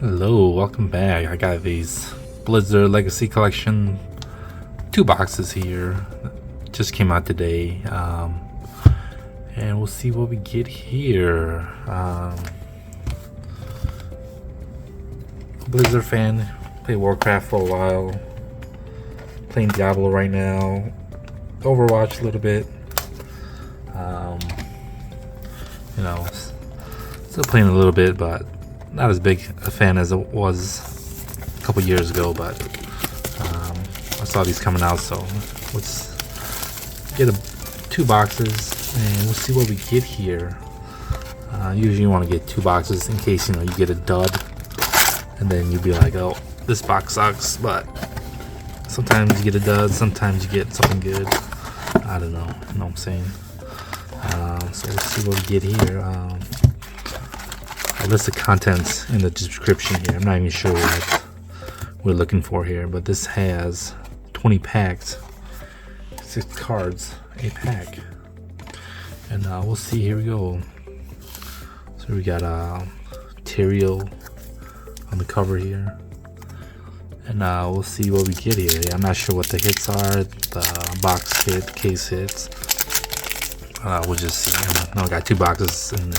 Hello, welcome back. I got these Blizzard Legacy Collection 2 boxes here. Just came out today, and we'll see what we get here. Blizzard fan, played Warcraft for a while, playing Diablo right now, Overwatch a little bit. You know, still playing a little bit, but not as big a fan as it was a couple years ago. But I saw these coming out, so let's get 2 boxes and we'll see what we get here. Usually you want to get 2 boxes in case you get a dud, and then you'll be like, oh, this box sucks. But sometimes you get a dud, sometimes you get something good. I don't know, you know what I'm saying? So let's see what we get here. I list the contents in the description here. I'm not even sure what we're looking for here, but this has 20 packs, 6 cards a pack, and we'll see. Here we go. So we got Tyrael on the cover here, and we'll see what we get here. I'm not sure what the hits are, the box hit, case hits. We'll just see. I got 2 boxes, and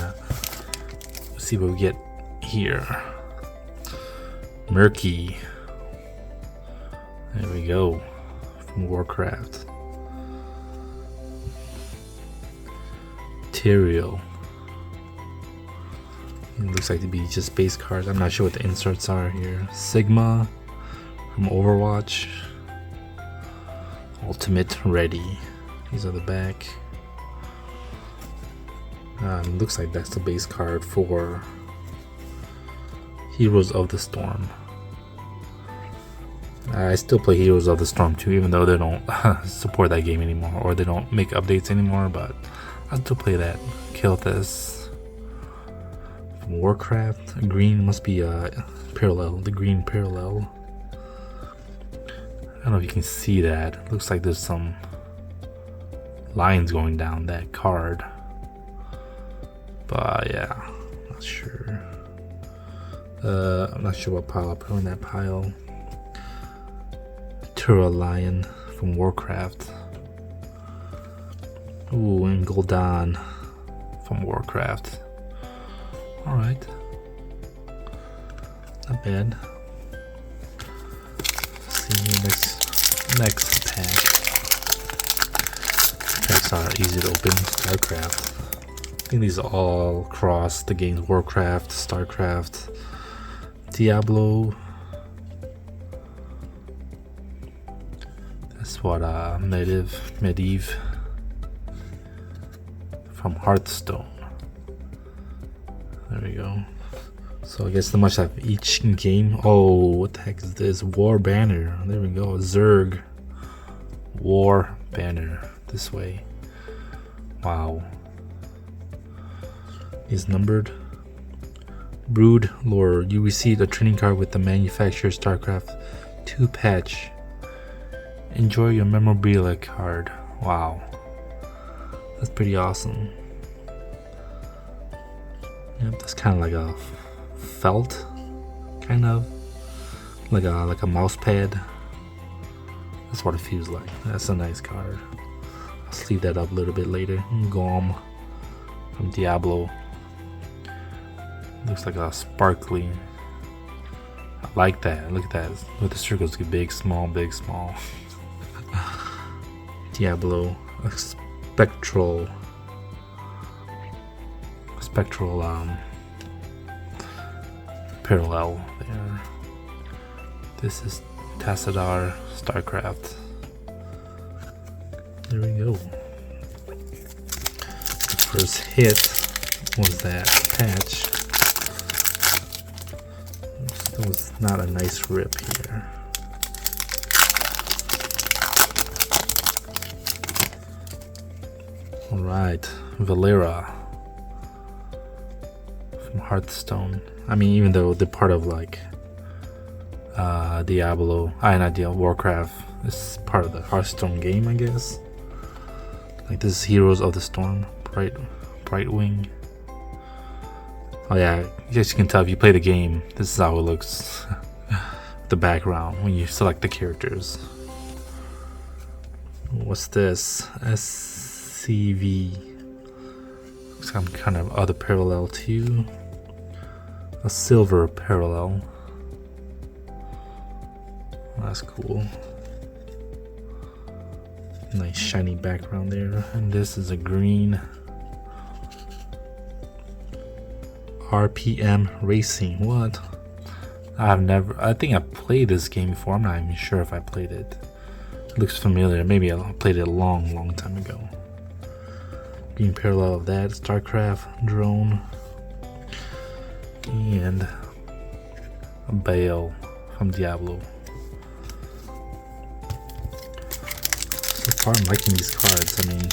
we'll see what we get here. Murky. There we go. From Warcraft. Tyrael. It looks like to be just base cards. I'm not sure what the inserts are here. Sigma from Overwatch. Ultimate Ready. These are the back. Looks like that's the base card for Heroes of the Storm. I still play Heroes of the Storm too, even though they don't support that game anymore, or they don't make updates anymore, but I still play that. Kill this. From Warcraft. Green must be parallel, the green parallel. I don't know if you can see that. Looks like there's some lines going down that card. But yeah, not sure. I'm not sure what pile I'll put on that pile. Lion from Warcraft. Ooh, and Gul'dan from Warcraft. Alright. Not bad. Let's see here, next pack. Packs are easy to open. StarCraft. I think these are all cross the games: Warcraft, StarCraft, Diablo. That's what Medivh from Hearthstone. There we go. So I guess they must have each game. Oh, what the heck is this? War Banner. There we go. Zerg. War Banner. This way. Wow. Is numbered. Brood Lord. You received a training card with the manufacturer's StarCraft 2 patch. Enjoy your memorabilia card. Wow. That's pretty awesome. Yep, that's kind of like a felt, kind of like a mouse pad. That's what it feels like. That's a nice card. I'll sleeve that up a little bit later. Gom from Diablo. Looks like a sparkly. I like that. Look at that. Look at the circles. Big, small, big, small. Diablo. A Spectral parallel there. This is Tassadar StarCraft. There we go. The first hit was that patch. That was not a nice rip here. Alright, Valera from Hearthstone. I mean, even though they're part of like Diablo, not Diablo, Warcraft is part of the Hearthstone game, I guess. Like this is Heroes of the Storm, Brightwing. Oh yeah, as you can tell if you play the game, this is how it looks. The background when you select the characters. What's this? SCV. Some kind of other parallel too. A silver parallel. That's cool. Nice shiny background there. And this is a green. RPM Racing. What? I think I've played this game before. I'm not even sure if I played it. It looks familiar. Maybe I played it a long time ago. Green parallel of that. StarCraft drone. And a Bale from Diablo. So far I'm liking these cards. I mean,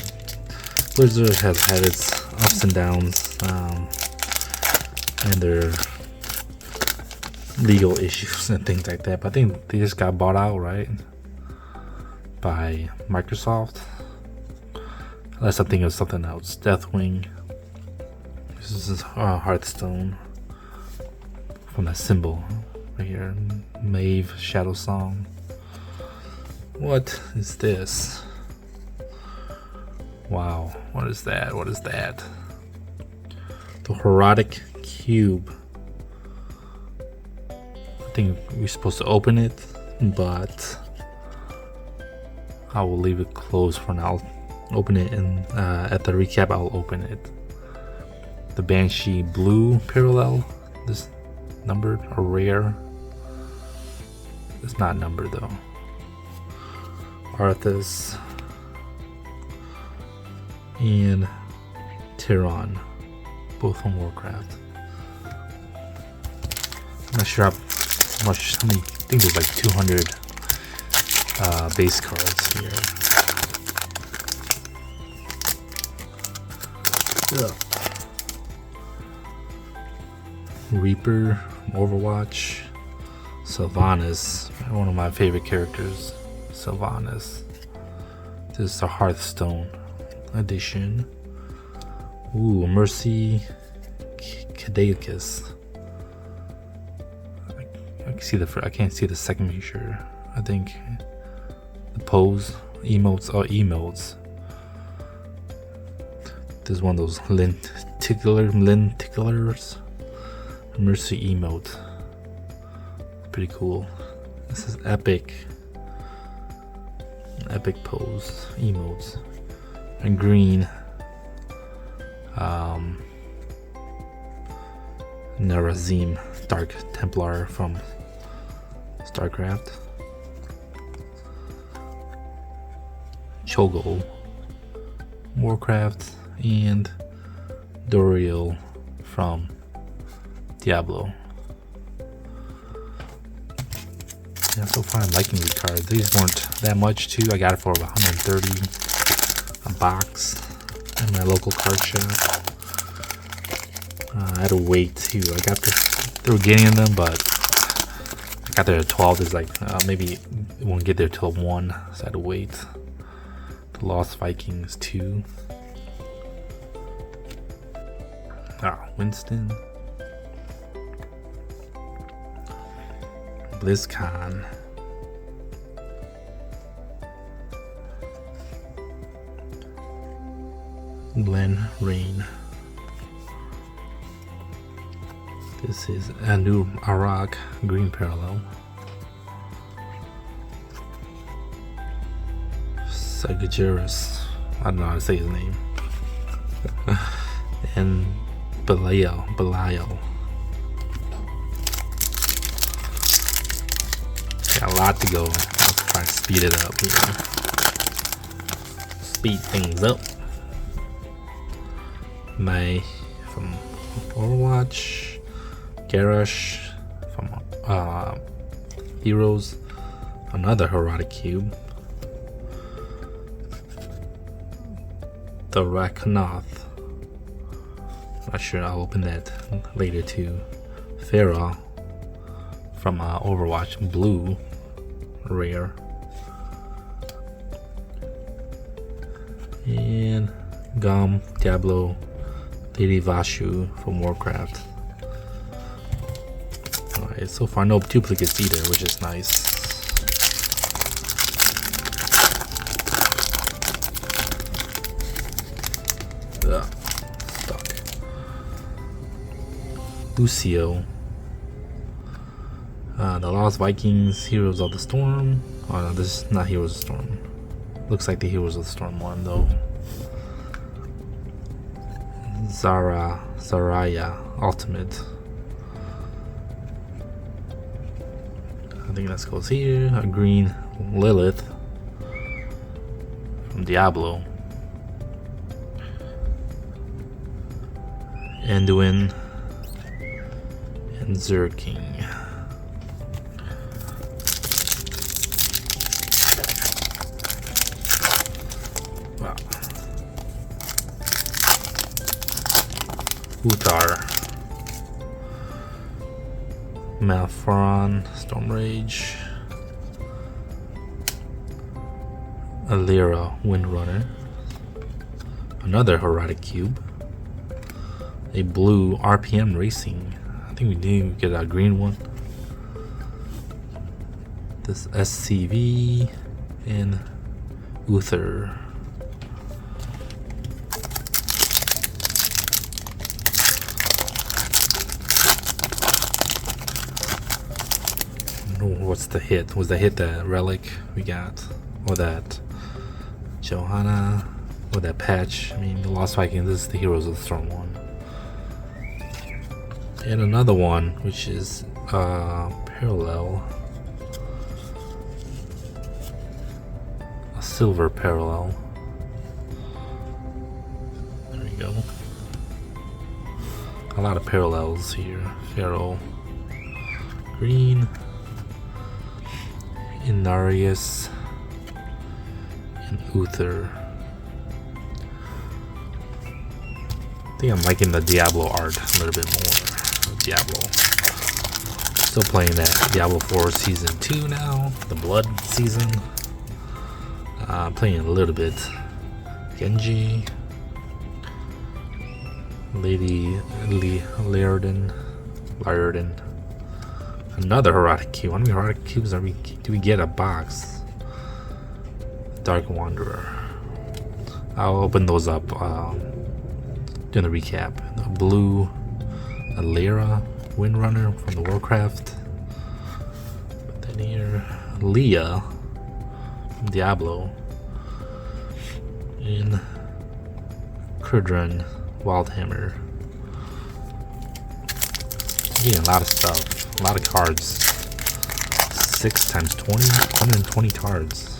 Blizzard has had its ups and downs. And their legal issues and things like that, but I think they just got bought out, right, by Microsoft. Unless I'm thinking of something else. Deathwing. This is Hearthstone from that symbol right here. Maeve Shadow Song. What is this? Wow, what is that? What is that? The Horadric Cube. I think we're supposed to open it, but I will leave it closed for now. I'll open it, and at the recap I'll open it. The Banshee Blue parallel. This numbered or rare? It's not numbered though. Arthas and Tyron, both from Warcraft. I'm not sure how many. I think there's like 200 base cards here. Ugh. Reaper from Overwatch. Sylvanas, one of my favorite characters. Sylvanas. This is the Hearthstone edition. Ooh, Mercy Kadakis. I can't see the second picture. I think the pose, emotes. Emotes. This is one of those lenticulars. Mercy emote. Pretty cool. This is epic pose emotes. And green. Narazim, Dark Templar from StarCraft. Cho'Gall, Warcraft, and Doriel from Diablo. Yeah, so far I'm liking these cards. These weren't that much too. I got it for about 130 a box in my local card shop. I had to wait too. I got this. They were getting them, but I got there at 12. It's like maybe it won't get there till 1, so I had to wait. The Lost Vikings 2. Winston. BlizzCon. Glen Rain. This is a new Arak green parallel. Sagajeris. I don't know how to say his name. And Belial. Got a lot to go. I'll try to speed it up here. Speed things up. May from Overwatch. Garrosh from Heroes. Another Horadric Cube. The Raknoth. Not sure, I'll open that later too. Pharaoh from Overwatch, blue, rare. And Gom, Diablo, Lady Vashu from Warcraft. Alright, so far no duplicates either, which is nice. Ugh, stuck. Lucio. The Lost Vikings, Heroes of the Storm. Oh no, this is not Heroes of the Storm. Looks like the Heroes of the Storm one though. Zaraya Ultimate. I think that goes here. A green Lilith from Diablo. Anduin and Zerking. Wow. Uthar. Malforon, Stormrage. Alira, Windrunner. Another Horadric Cube. A blue RPM Racing. I think we did get a green one. This SCV and Uther. What's the hit? Was the hit that relic we got? Or that Johanna? Or that patch? I mean, the Lost Viking, this is the Heroes of the Storm one. And another one, which is parallel. A silver parallel. There we go. A lot of parallels here. Pharaoh. Green. Inarius. And Uther. I think I'm liking the Diablo art a little bit more. Diablo. Still playing that Diablo 4 Season 2 now. The Blood season. Playing a little bit. Genji. Lady Laridan. Another Horadric Cube. How many Horadric Cubes do we get a box? Dark Wanderer. I'll open those up during the recap. The blue Alira Windrunner from the Warcraft. Put that here. Leah from Diablo. And Kurdran Wildhammer. Getting a lot of stuff. A lot of cards. 6 times 20? 120 cards.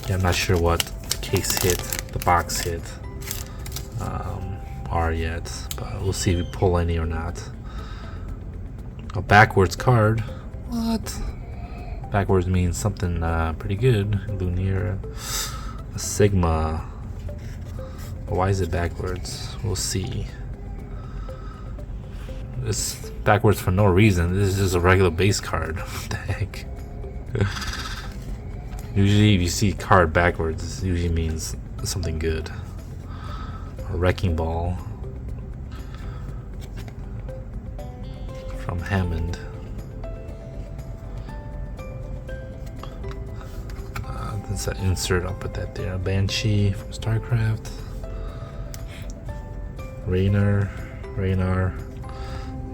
Yeah, I'm not sure what the case hit, the box hit are yet, but we'll see if we pull any or not. A backwards card. What? Backwards means something pretty good. Lunar. A Sigma. Why is it backwards? We'll see. It's backwards for no reason. This is just a regular base card. What the heck? Usually if you see card backwards, it usually means something good. A Wrecking Ball from Hammond. That's an insert, I'll put that there. A Banshee from StarCraft. Raynar,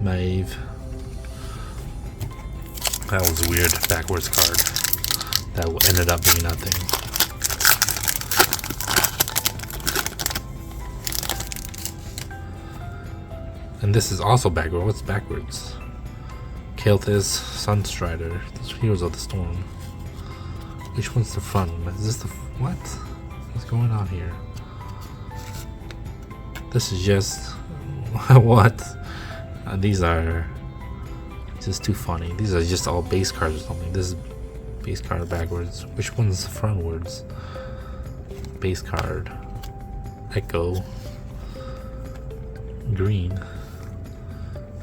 Maeve. That was a weird backwards card. That ended up being nothing. And this is also backward. What's backwards? Kael'thas, Sunstrider. Those Heroes of the Storm. Which one's the front? Is this the... what? What's going on here? This is just... what? These are just too funny. These are just all base cards or something. This is base card backwards. Which one's frontwards? Base card. Echo. Green.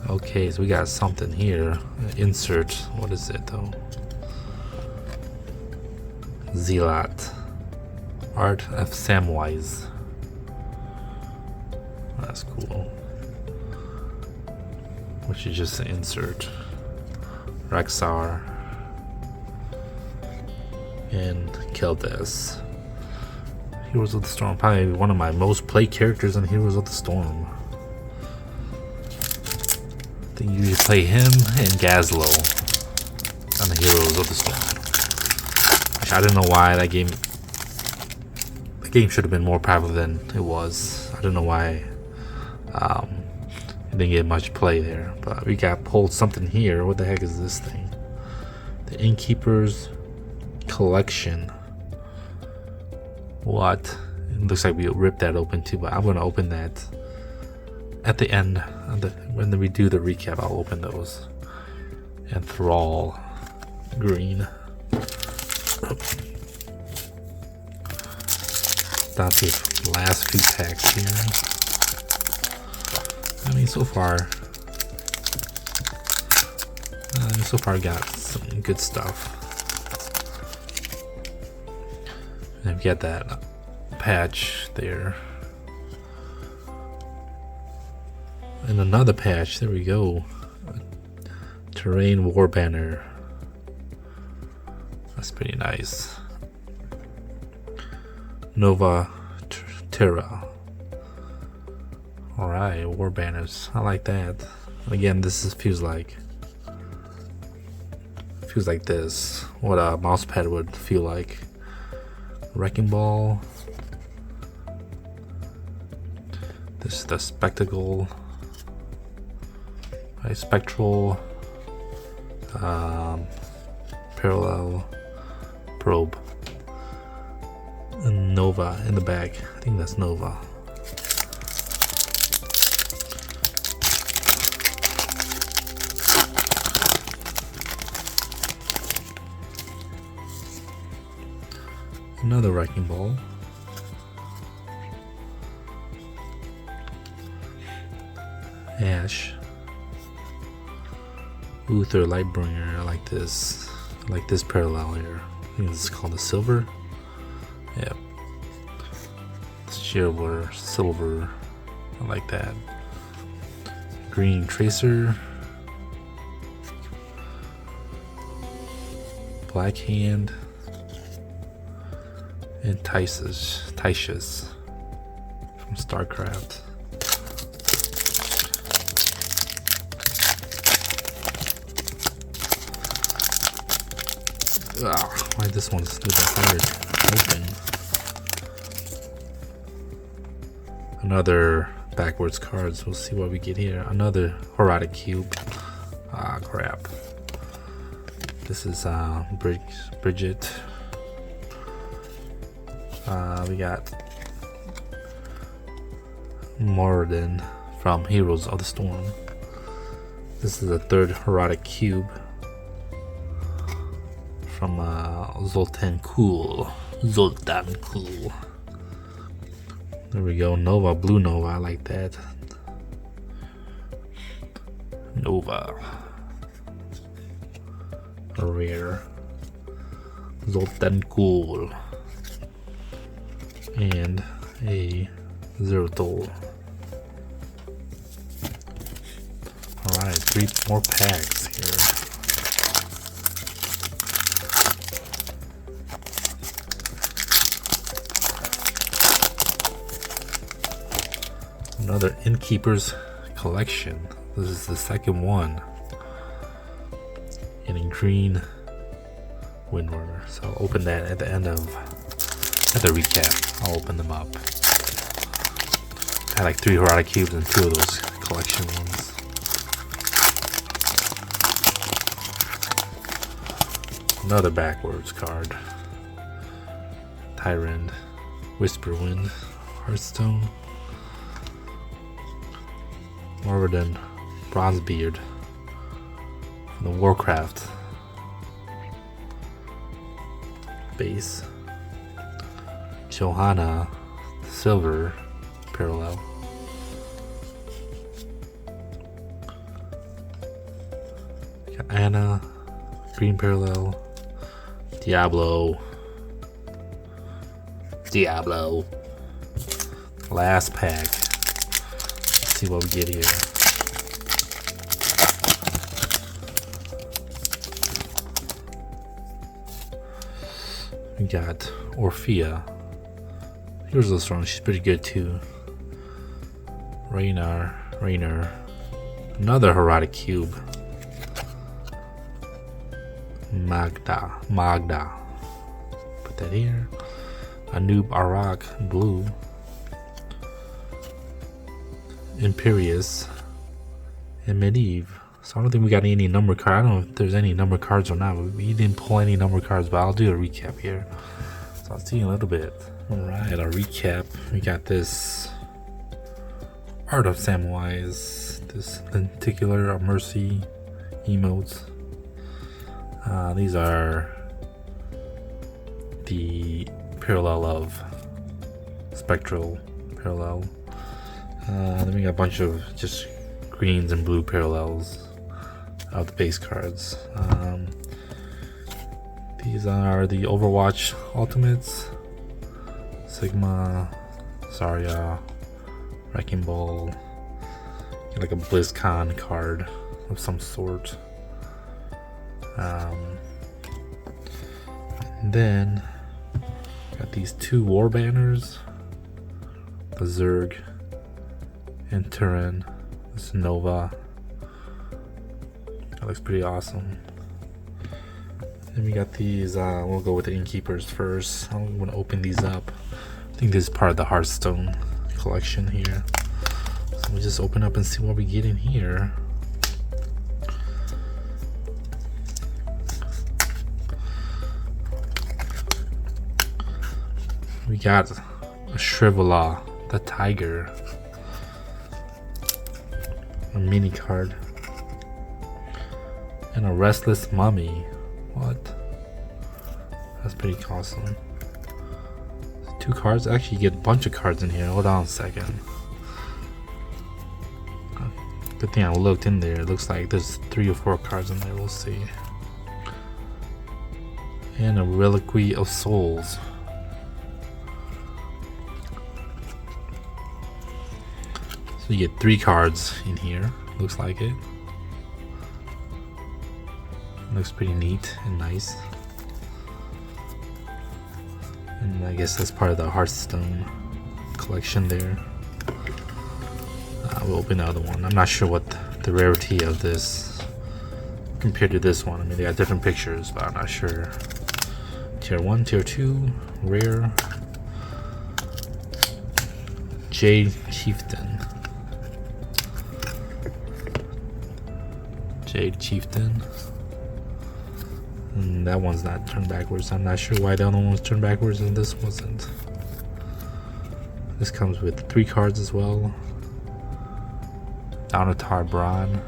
Okay, so we got something here. Insert. What is it though? Zealot. Art of Samwise. That's cool. which is just an insert. Rexar. And kill this. Heroes of the Storm, probably one of my most played characters in Heroes of the Storm. I think you usually play him and Gazlo on the Heroes of the Storm. Which I don't know why that game should have been more popular than it was. I don't know why it didn't get much play there. But we got pulled something here. What the heck is this thing? The Innkeeper's Collection. What? It looks like we ripped that open too, but I'm going to open that at the end. When we do the recap, I'll open those. And Thrall Green. Down to the last few packs here. I mean, so far got some good stuff. And we got that patch there. And another patch, there we go. Terrain War Banner. That's pretty nice. Nova Terra. Alright, War Banners. I like that. Again, this feels like this. What a mouse pad would feel like. Wrecking Ball. This is the Spectacle. Right, Spectral. Parallel Probe. And Nova in the back. I think that's Nova. Another Wrecking Ball. Ash. Uther Lightbringer. I like this. I like this parallel here. I think this is called the Silver. Yep. Silver. I like that. Green Tracer. Black Hand. And Tishas from StarCraft. Why this one's a little hard to open. Another backwards cards. We'll see what we get here. Another Horadric Cube. Crap. This is Bridget. We got Moradin from Heroes of the Storm. This is the third Horadric Cube from Zoltan Cool. There we go. Nova, Blue Nova. I like that. Nova. A rare. Zoltan Cool. And a Zertol. Alright, 3 more packs here. Another Innkeeper's Collection. This is the second one. And in green Windrunner. So I'll open that at the end of the recap. I'll open them up. I had like 3 Horadric Cubes and 2 of those collection ones. Another backwards card. Tyrant, Whisperwind, Hearthstone, Moradin, Bronzebeard, from the Warcraft base. Johanna, Silver parallel. Got Anna, green parallel. Diablo. Last pack. Let's see what we get here. We got Orphea. Here's this one. She's pretty good too. Raynor. Another Horadric Cube. Magda. Put that here. Anub Arak Blue. Imperious. And Medivh. So I don't think we got any number cards. I don't know if there's any number cards or not. We didn't pull any number cards, but I'll do a recap here. So I'll see you in a little bit. Alright, I'll recap. We got this Art of Samwise, this Lenticular Mercy emotes. These are the parallel of Spectral parallel. Then we got a bunch of just greens and blue parallels of the base cards. These are the Overwatch Ultimates. Sigma, Zarya, Wrecking Ball, like a BlizzCon card of some sort. And then got these two war banners, the Zerg and Turin. This Nova. That looks pretty awesome. Then we got these, we'll go with the Innkeepers first. I'm gonna open these up. I think this is part of the Hearthstone collection here. So we'll just open up and see what we get in here. We got a Shrivellah, the Tiger. A mini card. And a Restless Mummy. What? That's pretty awesome. Two cards? Actually, you get a bunch of cards in here. Hold on a second. Good thing I looked in there. It looks like there's 3 or 4 cards in there. We'll see. And a Reliquary of Souls. So you get 3 cards in here. Looks like it. Looks pretty neat and nice. And I guess that's part of the Hearthstone collection there. We'll open the other one. I'm not sure what the rarity of this compared to this one. I mean, they got different pictures, but I'm not sure. Tier 1, Tier 2, rare. Jade Chieftain. And that one's not turned backwards. I'm not sure why the other one was turned backwards and this wasn't. This comes with 3 cards as well. Donatar Bran.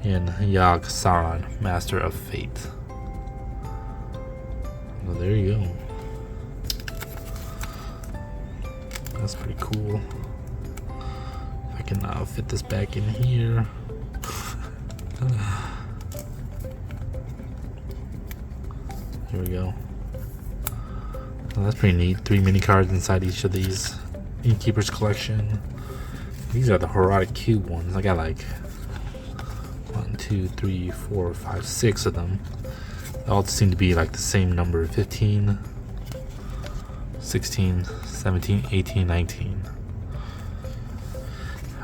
And Yag Saran, Master of Fate. Well, there you go. That's pretty cool. I can fit this back in here. Here we go. Well, that's pretty neat. 3 mini cards inside each of these Innkeepers collection. These are the Horadric Cube ones. I got like 1, 2, 3, 4, 5, 6 of them. They all seem to be like the same number: 15, 16, 17, 18, 19.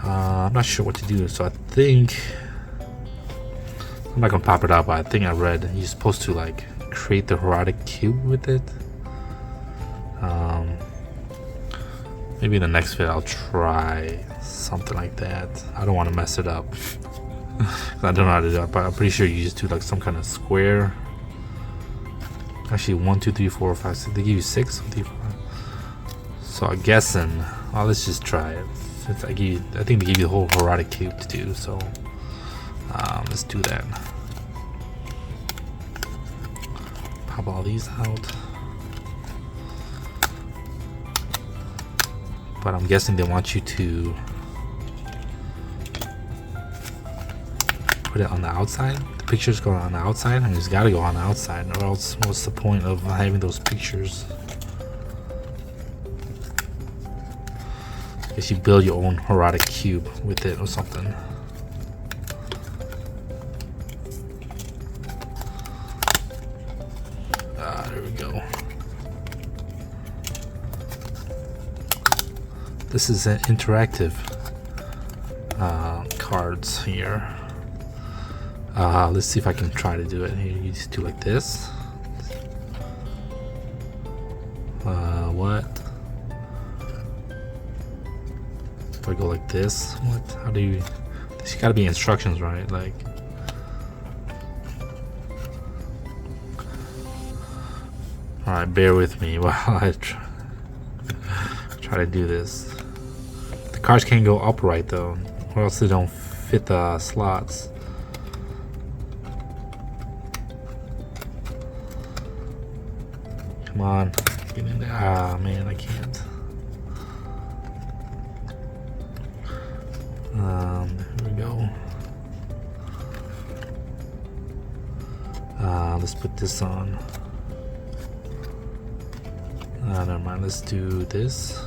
I'm not sure what to do, so I think I'm not gonna pop it out, but I think I read you're supposed to like create the Horadric Cube with it. Maybe in the next vid I'll try something like that. I don't want to mess it up. I don't know how to do it, but I'm pretty sure you just do like some kind of square. Actually, 1, 2, 3, 4, 5, 6. They give you 6. 3, 4. So I'm guessing. Well, let's just try it. Since I think they give you the whole Horadric Cube to do. So let's do that. Pop all these out. But I'm guessing they want you to put it on the outside. The pictures go on the outside, and it's got to go on the outside, or else what's the point of having those pictures? I guess you build your own Horadric Cube with it or something. This is an interactive cards here. Let's see if I can try to do it. Here, you just do like this. What? If I go like this, what? How do you? There's gotta be instructions, right? Like. All right, bear with me while I try to do this. The cards can't go upright though, or else they don't fit the slots. Come on, get in there. Ah, man, I can't. Here we go. Let's put this on. Never mind, let's do this.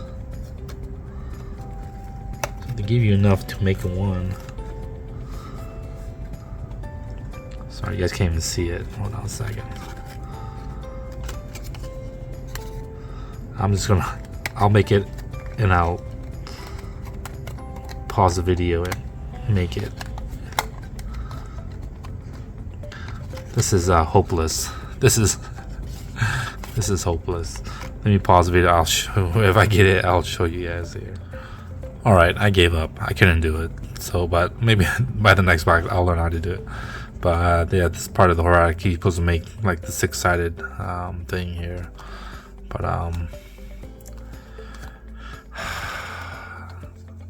They give you enough to make a one. Sorry, you guys can't even see it. Hold on a second. I'll make it and I'll pause the video and make it. This is hopeless. This is hopeless. Let me pause the video. I'll show, if I get it, I'll show you guys here. Alright, I gave up. I couldn't do it. So, but maybe by the next box I'll learn how to do it. But yeah, this is part of the Horadric Cube. You're supposed to make like the 6-sided thing here. But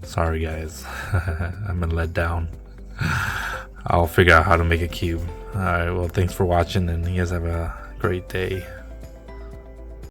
sorry guys. I've been let down. I'll figure out how to make a cube. Alright, well thanks for watching and you guys have a great day.